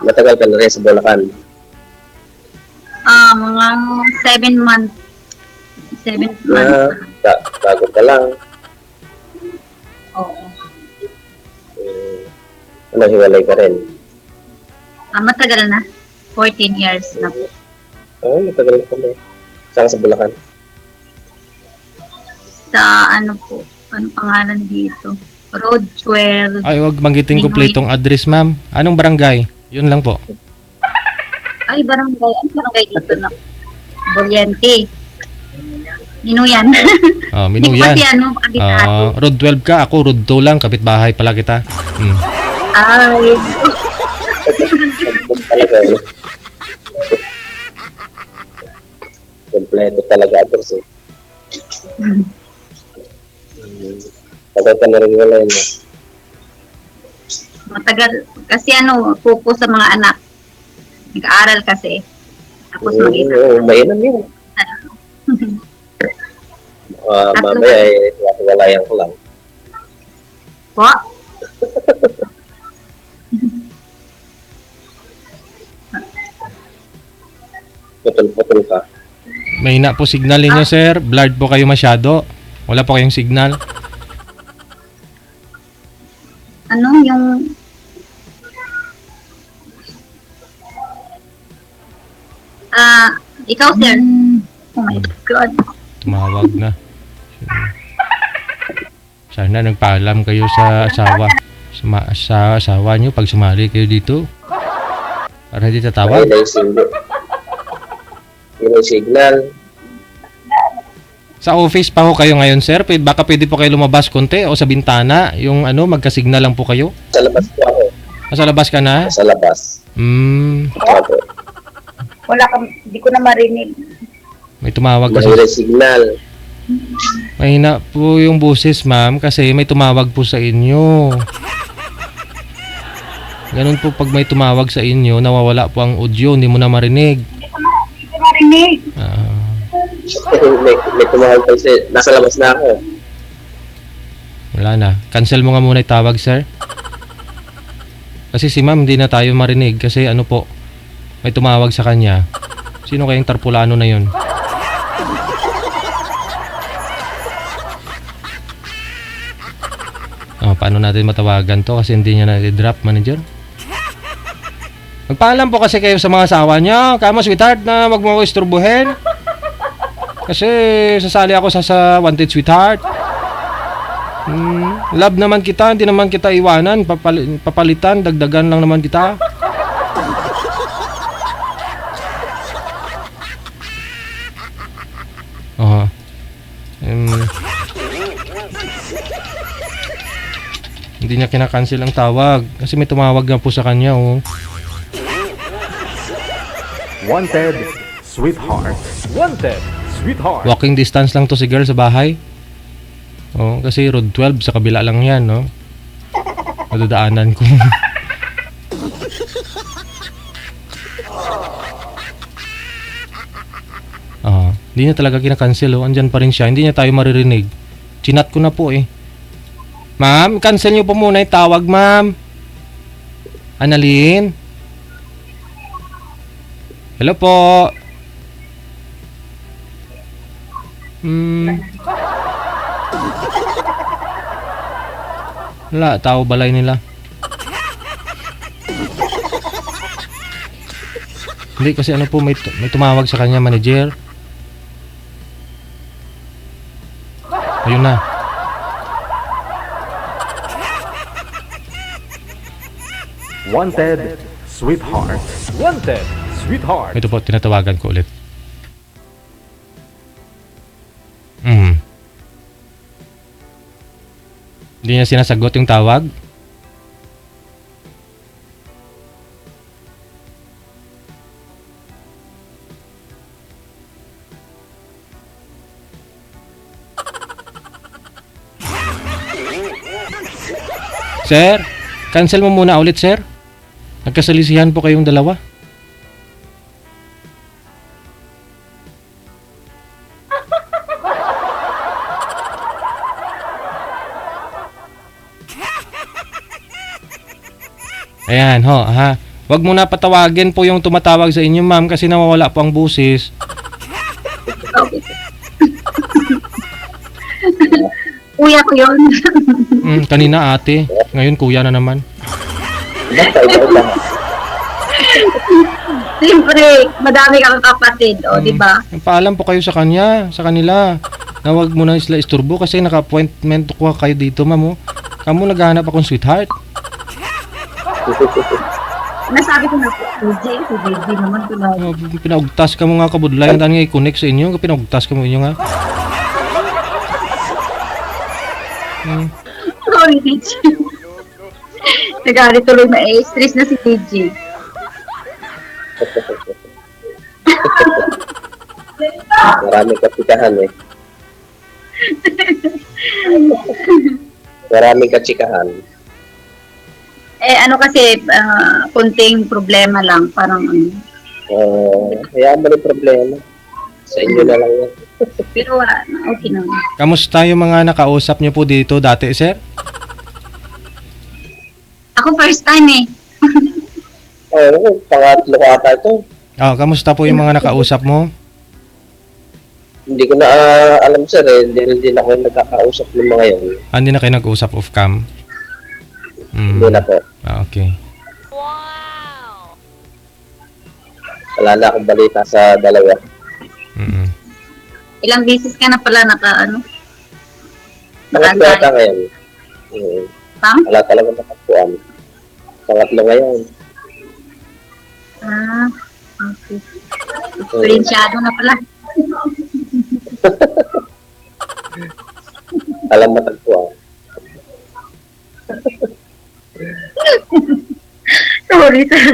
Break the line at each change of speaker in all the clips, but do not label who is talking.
Matagal ka na rin sa Bulacan.
Mga 7 months. 7 months.
Bago ka lang.
Oo.
Hiwalay ka rin.
Matagal na. 14 years na po.
Matagal ka na. Saan sa Bulacan?
Sa ano po, ano pangalan dito? Road 12.
Ay, huwag banggitin
Pinoy.
kompletong address, ma'am. Anong barangay? Yun lang po.
Ay, barangay. Ano barangay dito na? Boriente. Ninuyan.
Oh,
Hindi ko
Minuyan.
kasi ano, abitado.
Road 12 ka, ako Road 2 lang, kapitbahay pala kita.
Ay,
Talaga. Kompleto talaga address eh. Tagal ka na rin hiwalay mo.
matagal. Kasi ano, focus sa mga anak. Nag-aaral kasi. Tapos mag-isa.
Mainam yun. Mamaya hiwalayan ko lang.
Po?
Putol-putol ka.
Mahina po signal ninyo, sir. Blurred po kayo masyado. Wala po kayong signal.
Ano yung... ikaw, sir. Oh my God.
Tumawag na. Sana nagpaalam kayo sa asawa. Sa asawa nyo pag sumali kayo dito. Para hindi tatawag.
Yun yung signal.
Sa office pa ho kayo ngayon, sir. Baka pwede po kayo lumabas konti o sa bintana. Yung ano, magkasignal lang po kayo.
Sa labas po ako.
Sa labas ka na?
Sa labas. Opo.
Wala kang, hindi ko na marinig.
May tumawag kasi.
Mahirap signal.
Mahina po yung boses, ma'am, kasi may tumawag po sa inyo. Ganun po pag may tumawag sa inyo, nawawala po ang audio, hindi mo na marinig.
Hindi ko marinig.
may tumawag kasi nasa labas na ako.
Wala na. Cancel mo nga muna yung tawag, sir. Kasi si ma'am, hindi na tayo marinig kasi ano po, may tumawag sa kanya. Sino kayang tarpulano na yun? Paano natin matawagan to kasi hindi niya na-drop, manager? Magpaalam po kasi kayo sa mga asawa niya. Kamo, sweetheart, na wag mo ako isturbuhin. Kasi sasali ako sa Wanted Sweetheart. Love naman kita, hindi naman kita iwanan. Papalitan, dagdagan lang naman kita. Hindi niya kinakancel ang tawag kasi may tumawag nga po sa kanya.
Wanted, sweetheart. Wanted, sweetheart.
Walking distance lang to si girl sa bahay. Kasi road 12 sa kabila lang yan, no? Madadaanan ko. Hindi niya talaga kinakancel, andyan pa rin siya. Hindi niya tayo maririnig. Chinat ko na po eh. Ma'am, cancel niyo po muna yung tawag, ma'am. Annalyn? Hello po. Wala, tao balay nila. Hindi kasi ano po, may tumawag sa kanya, manager. Ayun na.
Wanted, sweetheart. Wanted, sweetheart.
Ito po, tinatawagan ko ulit. Hindi niya sinasagot yung tawag. Sir, cancel mo muna ulit, sir. Nagkasalisihan po kayong dalawa. Ayan, ho, ha. Wag mo na patawagin po yung tumatawag sa inyo, ma'am, kasi nawawala po ang busis.
Okay. Kuya ko yun.
Kanina ate, ngayon kuya na naman.
Basta iba.
Siyempre, madami kang kapatid, o, di ba?
Paalam po kayo sa kanila. Na wag mo na sila isturbo kasi naka-appointment ko kayo dito, ma'am. Oh. Kamu naghahanap akong sweetheart.
Nasabi ko na po, si DJ naman ko na.
Pinaugtas ka mo nga kabudlay. Ang daan nga i-connect sa inyo. Pinaugtas ka mo inyo nga.
Sorry, DJ. Nagalit tuloy na stress na si DJ.
Maraming katsikahan eh. Maraming katsikahan.
Ano kasi, kunting problema lang, parang
Kaya mo yung problema. Sa inyo na lang yan.
pero okay naman.
Kamusta yung mga nakausap niyo po dito dati, sir?
Ako first time eh.
Pangatlo ko ata ito.
Kamusta po yung mga nakausap mo?
Hindi ko na alam sir eh. Hindi na ako nagkakausap ng mga yun.
Hindi na kayo nag-usap off cam?
Hindi na po.
Okay.
Wala na akong balita sa dalawa.
Ilang beses ka na pala
Pangatlo ata ngayon.
Pang?
Wala talaga nakakpuan. Pangatlo ngayon.
Okay. Experiensyado na pala.
Alam matagpuan.
Sorry, sir.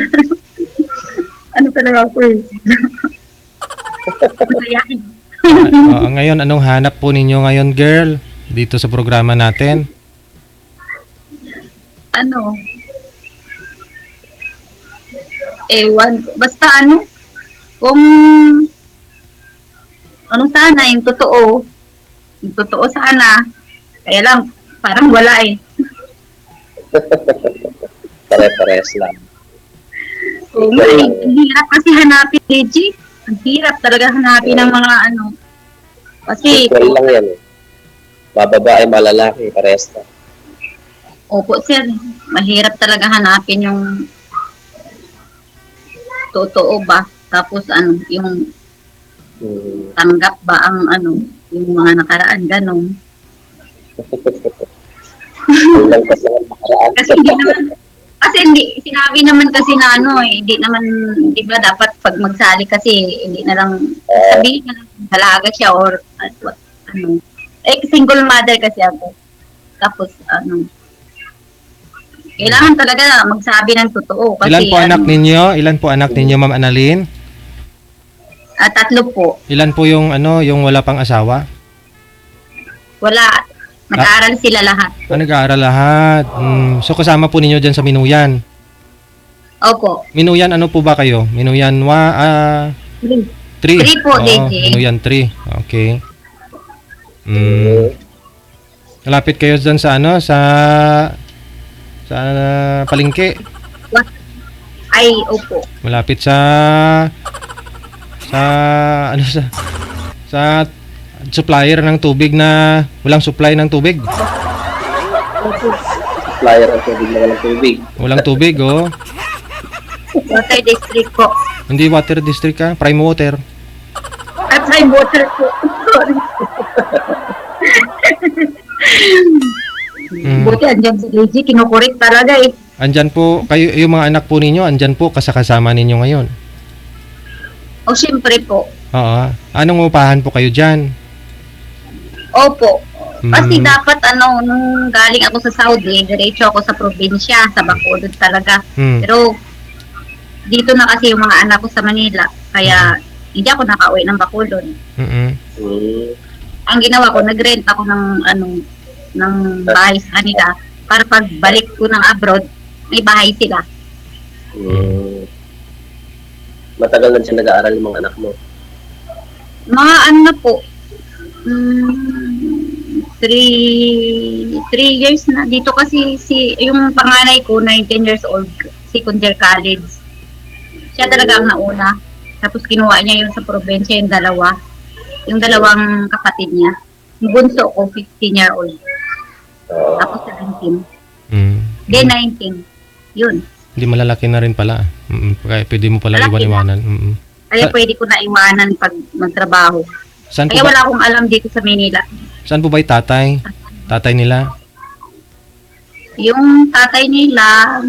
Ano talaga ako eh. Masayain.
Ngayon, anong hanap po ninyo ngayon, girl? Dito sa programa natin?
Ano? Ewan. Basta kung sana, yung totoo. Yung totoo sana. Kaya lang, parang wala eh.
Pare-pares lang.
Oo nga eh. Ang hirap kasi hanapin, Reggie. Ang hirap talaga hanapin ng mga Kasi,
Equal lang yan eh. Bababae, malalaki, pares na.
opo sir, mahirap talaga hanapin yung totoo ba. Tapos yung tanggap ba ang yung mga nakaraan, ganun.
Hanggang kasi ang makaraan.
Kasi sinabi naman kasi na hindi naman, di ba dapat pag magsali kasi, hindi na lang, sabihin na lang, dalaga siya or, single mother kasi ako. Tapos, kailangan talaga magsabi ng totoo. Kasi,
Ilan po anak ninyo? Ilan po anak ninyo, Ma'am Annalyn?
3 po.
Ilan po yung yung wala pang asawa?
Wala. Nag-aaral sila lahat.
Nag-aaral lahat. So kasama po ninyo dyan sa Minuyan.
Opo.
Minuyan, ano po ba kayo? Minuyan 3.
3 po, DJ.
Minuyan 3. Okay. Malapit kayo dyan sa sa palengke.
Ay, opo.
Malapit sa supplier ng tubig na walang supply ng tubig.
Supplier ang tubig na walang tubig.
Walang tubig, oh.
Water district po.
Hindi water district ka, prime water.
At prime water po. Sorry. Buti andyan si Luigi, kinukurik talaga eh.
Andyan po, kayo, yung mga anak po ninyo, andyan po, kasama ninyo ngayon.
O syempre po.
Oo. Anong upahan po kayo dyan?
Opo. Kasi dapat nung galing ako sa Saudi, diretso ako sa probinsya, sa Bacolod talaga. Pero dito na kasi yung mga anak ko sa Manila, kaya hindi ako nakauwi ng Bacolod. Ang ginawa ko, nag-rent ako ng bahay sa kanila para pagbalik ko ng abroad, may bahay sila.
Matagal na siya nag-aaral yung mga anak mo.
Mga po, 3 years na. Dito kasi yung panganay ko, 19 years old, second year college. Siya talaga ang nauna. Tapos kinuha niya yun sa probinsya, yung dalawa. Yung dalawang kapatid niya. Yung bunso ko, 15-year-old. Tapos 17. Then 19. Yun.
Hindi malalaki na rin pala. Kaya pwede mo pala
Malaki
iwan-iwanan.
Kaya pwede ko na iwanan pag magtrabaho.
Saan po
Kaya
ba,
wala akong alam dito sa Manila.
saan po ba yung tatay? Tatay nila?
Yung tatay nila,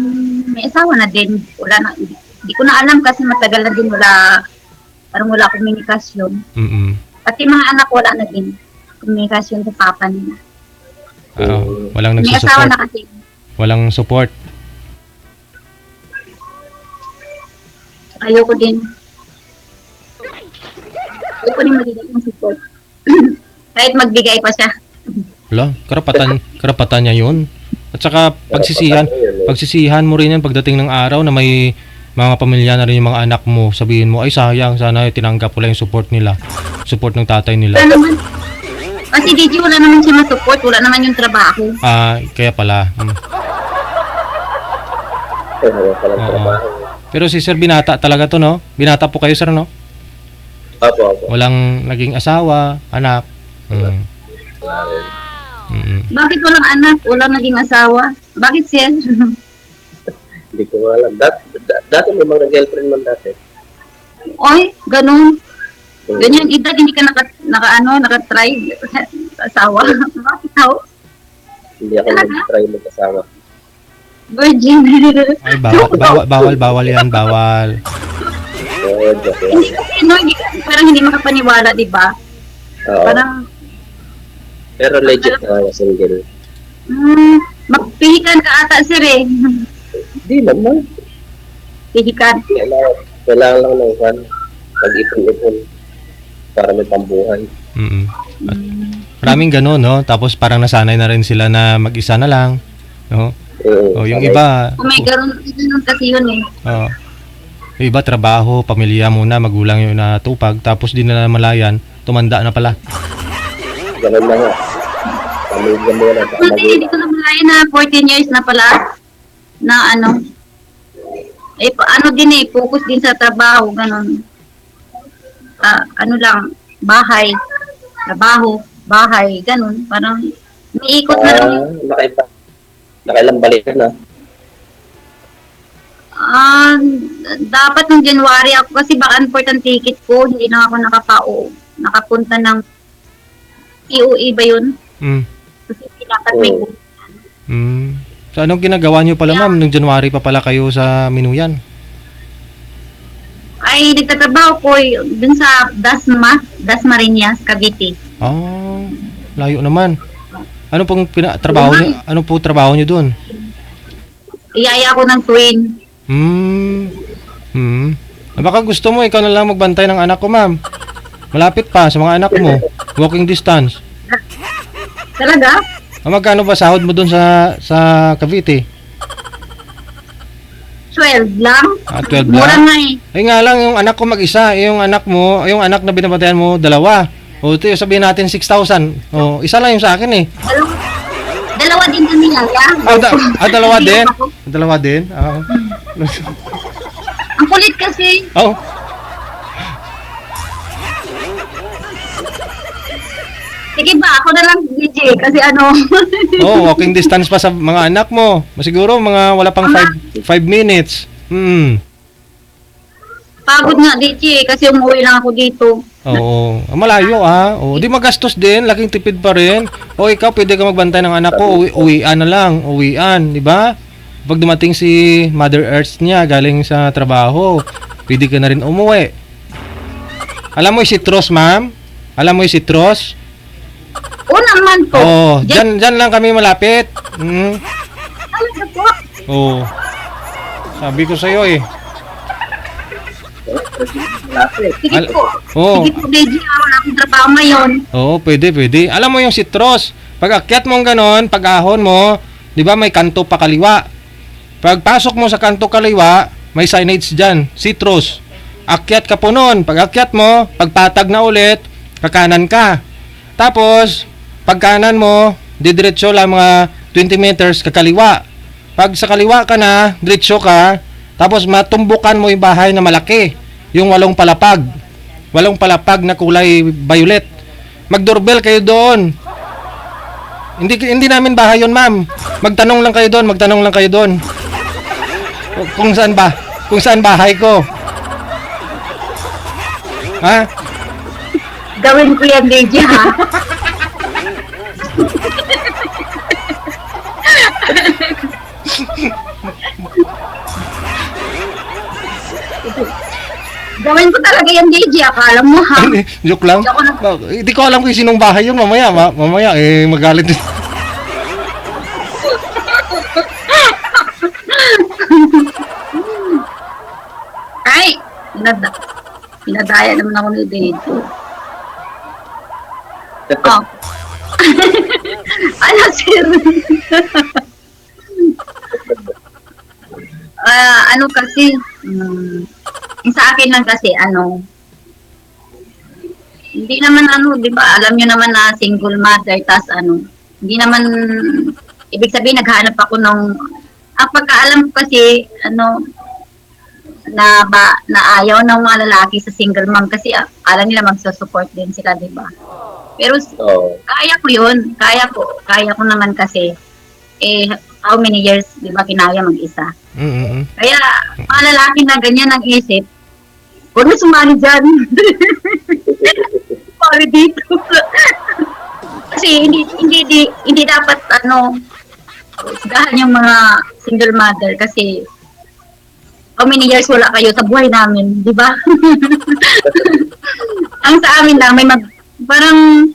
may asawa na din. Wala na, hindi ko na alam kasi matagal na din parang wala komunikasyon. Pati mga anak wala na din komunikasyon sa papa nila.
Walang
May asawa
nagsusupport.
na kasi.
Walang support.
Ayoko din. Ayoko din magiging ng support. Kahit magbigay pa siya.
Wala, karapatan niya yun. At saka pagsisihan mo rin yan pagdating ng araw na may mga pamilya na rin yung mga anak mo. Sabihin mo, ay sayang, sana tinanggap ko lang yung support nila. Support ng tatay nila.
Wala naman. Kasi DJ wala naman siya ma-support. Wala naman yung trabaho.
Kaya pala. Oo. Pero si Sir binata talaga to, no? Binata po kayo, Sir, no?
Apo.
Walang naging asawa, anak.
Bakit walang anak? Walang naging asawa? Bakit siya?
Hindi ko alam. Dati may mga girlfriend man dati.
Oy, ganun. Ganyan edad, hindi ka naka-try asawa. Bakit daw?
Hindi ako nag-try mag-asawa.
Virgin.
Ay, bawal yan, bawal.
Joke lang.
Hindi, parang hindi makapaniwala, di ba?
Oo.
Parang,
Pero legit na single.
magpihikan ka ata, sir eh.
Hindi naman.
Pihikan.
Kailangan lang ng pag-ipon-ipon para may pambuhay.
Maraming ganun, no? Tapos parang nasanay na rin sila na mag-isa na lang, no? Yung iba,
Oh my God, ganun kasi yun eh.
yung iba trabaho, pamilya muna, magulang yung natupag, tapos di na malayan, tumanda na pala.
Ganun na nga. Pamilya mo na.
Hindi ko na malaya na 14 years na pala na din eh, focus din sa trabaho, ganun. Lang, bahay, trabaho, bahay, ganun. Parang, umiikot na lang.
Nakailang balik na.
Dapat nung January ako kasi baka important ticket ko, hindi na ako nakapunta ng POE ba yun? Kasi dapat may
So anong ginagawa nyo pala, ma'am? Nung January pa pala kayo sa Minuyan?
Ay, nagtatrabaho ko dun sa Dasmariñas, Cavite.
Layo naman. Ano pong trabaho niyo? Ano po trabaho niyo doon?
Iyaya ko ng twin.
Baka gusto mo ikaw na lang magbantay ng anak ko, ma'am. Malapit pa sa mga anak mo. Walking distance.
Talaga?
Magkano ba sahod mo doon sa Cavite?
12 lang.
12
Mura
lang?
nga eh.
Ay nga lang, yung anak ko mag-isa. Yung anak mo, yung anak na binabantayan mo, 2. Ito, sabihin natin 6,000. Isa lang yung sa akin eh.
Dalawa din kami yaya.
Dalawa din? Dalawa din?
Ang kulit kasi. Sige ba, ako na lang DJ kasi
walking distance pa sa mga anak mo. Siguro mga wala pang 5 minutes.
Pagod nga DJ kasi umuwi lang ako dito.
Malayo di magastos din, laking tipid pa rin. Ikaw pwede ka magbantay ng anak ko, uwian na lang, di ba? Pag dumating si Mother Earth niya galing sa trabaho, pwede ka na rin umuwi. Alam mo yung Citrus, ma'am? Alam mo yung Citrus?
Naman po.
Dyan lang kami malapit.
Talaga po.
Sabi ko sa'yo eh.
Sige po. Sige po, DJ. Wala akong trabaho ngayon.
Pwede. Alam mo yung Citrus, pag akyat mo ganon, pag ahon mo, di ba may kanto pa kaliwa? Pag pasok mo sa kanto kaliwa, may signage dyan, Citrus. Akyat ka po nun. Pag akyat mo, pagpatag na ulit, kakanan ka. Tapos, pagkanan mo, didiretso lang mga 20 meters kakaliwa. Pag sa kaliwa ka na, diretso ka, Tapos matumbukan mo yung bahay na malaki. Yung 8 palapag. 8 palapag na kulay violet. Mag-doorbell kayo doon. Hindi namin bahay yun, ma'am. Magtanong lang kayo doon. Kung saan bahay ko. Ha?
Gawin ko yan, DJ, ha? Gawin ko talaga yan, DJ. Akala mo, ha?
Joke lang. Hindi ko alam kung sinong bahay yun. Mamaya magalit din.
Ay! Pinadaya naman ako ni DJ. Oh. Ano, sir? Ano kasi, yung sa akin lang kasi, hindi naman di ba, alam nyo naman na single mother, tas hindi naman, ibig sabihin, naghanap ako pagkaalam ko kasi, na ayaw ng mga lalaki sa single mom kasi alam nila magsusupport din sila, di ba? Pero kaya ko yun, kaya ko naman kasi, how many years, di ba, kinaya mag-isa. Kaya, mga lalaki na ganyan ang isip, huwag na sumali dyan. Sumali dito. Kasi hindi dapat, sigahan yung mga single mother kasi how many years wala kayo sa buhay namin, di ba? Ang sa amin lang, parang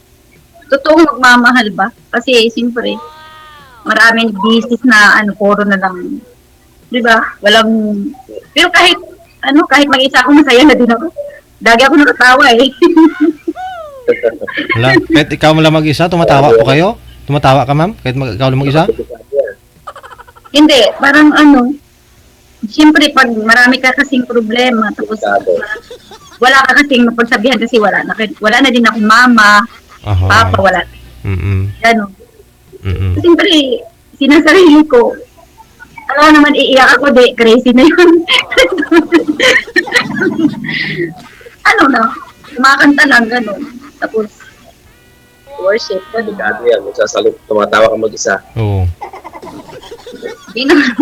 totoong magmamahal ba? Kasi, siyempre, maraming business na, puro na lang, di ba? Pero kahit mag-isa ako, masaya na din ako. Dagi ako nakatawa eh.
Wala, kahit ikaw mo lang mag-isa, tumatawa po kayo? Tumatawa ka, ma'am? Kahit ikaw lang mag-isa?
Hindi, parang siyempre, pag marami ka kasing problema, tapos wala ka kasing mapagsabihan kasi wala na din ako mama, papa, wala. Gano'n. Siyempre, sinasarili ko, alam naman, iiyak ako, crazy na yun. Kumakanta lang, gano'n. Tapos, worship, gano'n.
Delikado yan, magsasalit, tumatawa ka mag-isa.
Oo.
Hindi naman.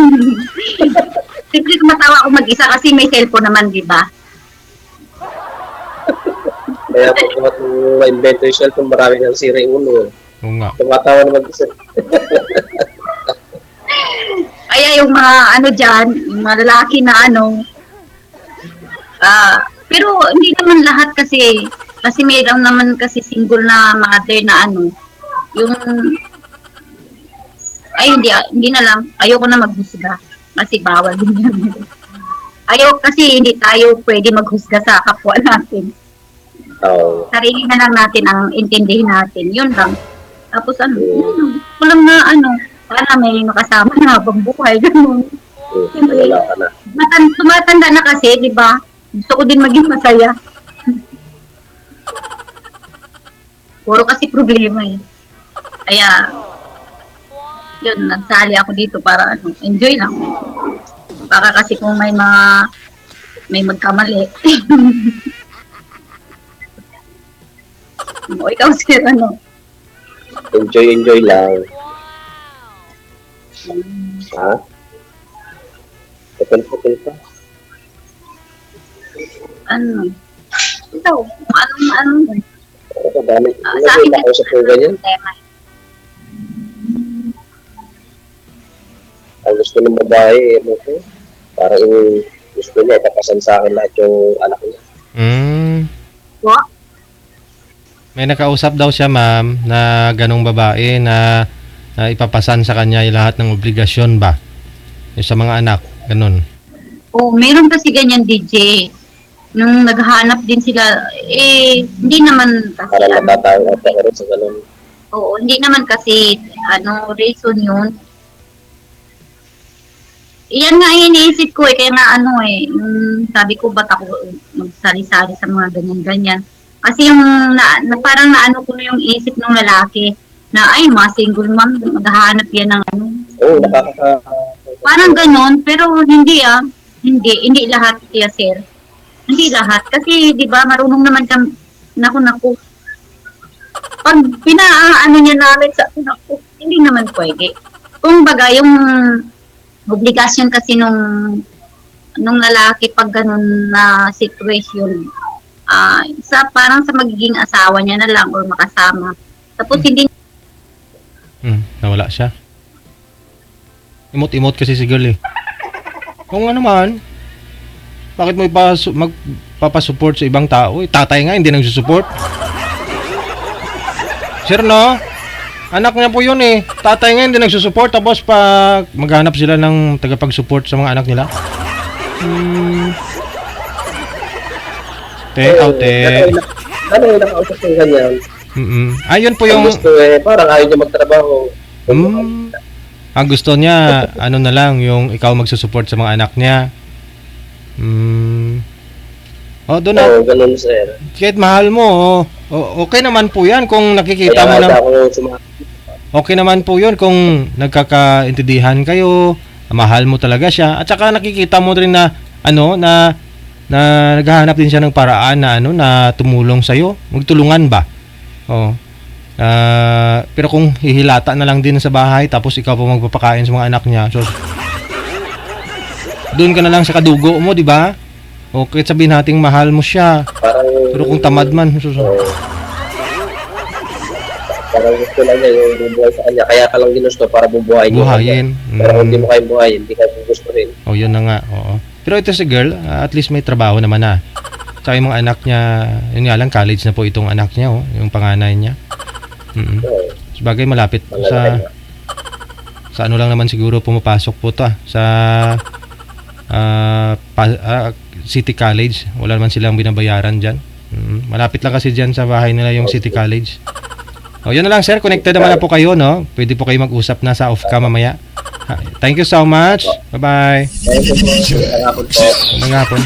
Siyempre kumatawa ako mag-isa kasi may cellphone naman, di ba?
Kaya pag ma-invento yung cellphone, marami ng sira yung ulo.
Oo nga.
Tumatawa na mag-isa.
Kaya yung mga dyan, yung mga lalaki na pero hindi naman lahat kasi mayroon naman kasi single na mother na yung hindi na lang, ayoko na maghusga kasi bawal din yan. Ayoko kasi hindi tayo pwede maghusga sa kapwa natin. Sarili na lang natin ang intindihin natin, yun lang. Tapos kulang na sana may makasama na habang buhay, gano'n.
Wala ka na.
Tumatanda na kasi, di ba? Gusto ko din maging masaya. Puro kasi problema eh. Kaya, yun, nagsali ako dito para enjoy lang. Para kasi kung may magkamali. O ikaw sir,
Enjoy lang. Ha? Pupil pa.
Ito, ano.
Dami.
Sa akin
ako sa program yan. Ang gusto ng babae, parang gusto niya, ipapasan sa akin lahat yung anak niya.
What?
May nakausap daw siya, ma'am, na ganong babae na ipapasan sa kanya yung lahat ng obligasyon ba? Yung sa mga anak, ganon.
Meron kasi ganyan, DJ. Nung naghahanap din sila, hindi naman kasi
Para natatawag ako rin sa ganon.
Oo, hindi naman kasi reason yun. Iyan nga yung iniisip ko kaya nga sabi ko ba't ako magsari-sari sa mga ganyan-ganyan. Kasi yung parang naano ko na yung isip ng lalaki na mga single mom, maghahanap yan ng
Oo, nakaka...
Parang ganon, pero hindi Hindi lahat, Tia Sir. Hindi lahat. Kasi, di ba, marunong naman kami, naku. Pag pinaano niya namin sa naku, hindi naman pwede. Kung baga, yung obligasyon kasi nung lalaki pag ganun na situation, parang sa magiging asawa niya na lang or makasama. Tapos hindi
Nawala siya. Imot-imot kasi si girl eh. Kung ano man, bakit mo magpapasupport sa ibang tao? Tatay nga, hindi nagsusupport. Sir, no? Anak niya po yun eh. Tatay nga, hindi nagsusupport. Tapos pag maghanap sila ng tagapag-support sa mga anak nila. Out eh.
Ano yung nakausap ng ganyan?
Ayun po
Yung
yung...
gusto parang ayaw niya magtrabaho.
Ang gusto niya, ano na lang, yung ikaw magsusupport sa mga anak niya. Doon na.
Oo, ganun sir.
Kahit mahal mo, okay naman po yan kung nakikita mo na. Okay naman po yun kung nagkakaintindihan kayo, mahal mo talaga siya, at saka nakikita mo rin na, na naghahanap din siya ng paraan na, na tumulong sa'yo. Magtulungan ba? Pero kung hihilata na lang din sa bahay, tapos ikaw pa magpapakain sa mga anak niya, so, doon ka na lang sa kadugo mo, di ba? O kahit sabihin nating mahal mo siya, pero kung tamad man,
parang gusto lang niya yung bubuhay sa kanya. Kaya ka lang ginusto para bubuhayin.
buhayin.
Pero kung hindi mo kayang buhayin, hindi ka gusto rin.
Yun na nga, oo. Pero ito si girl, at least may trabaho naman na. Tsaka yung mga anak niya, yun nga lang, college na po itong anak niya, yung panganay niya. Sabagay, malapit sa ano lang naman siguro pumapasok po to sa City College. Wala naman silang binabayaran dyan. Malapit lang kasi dyan sa bahay nila yung City College. Yun na lang sir, connected naman na po kayo, no? Pwede po kayo mag-usap na sa off cam mamaya. Thank you so much. Bye-bye.
Thank you po. Ang hapon po.
Mga hapon.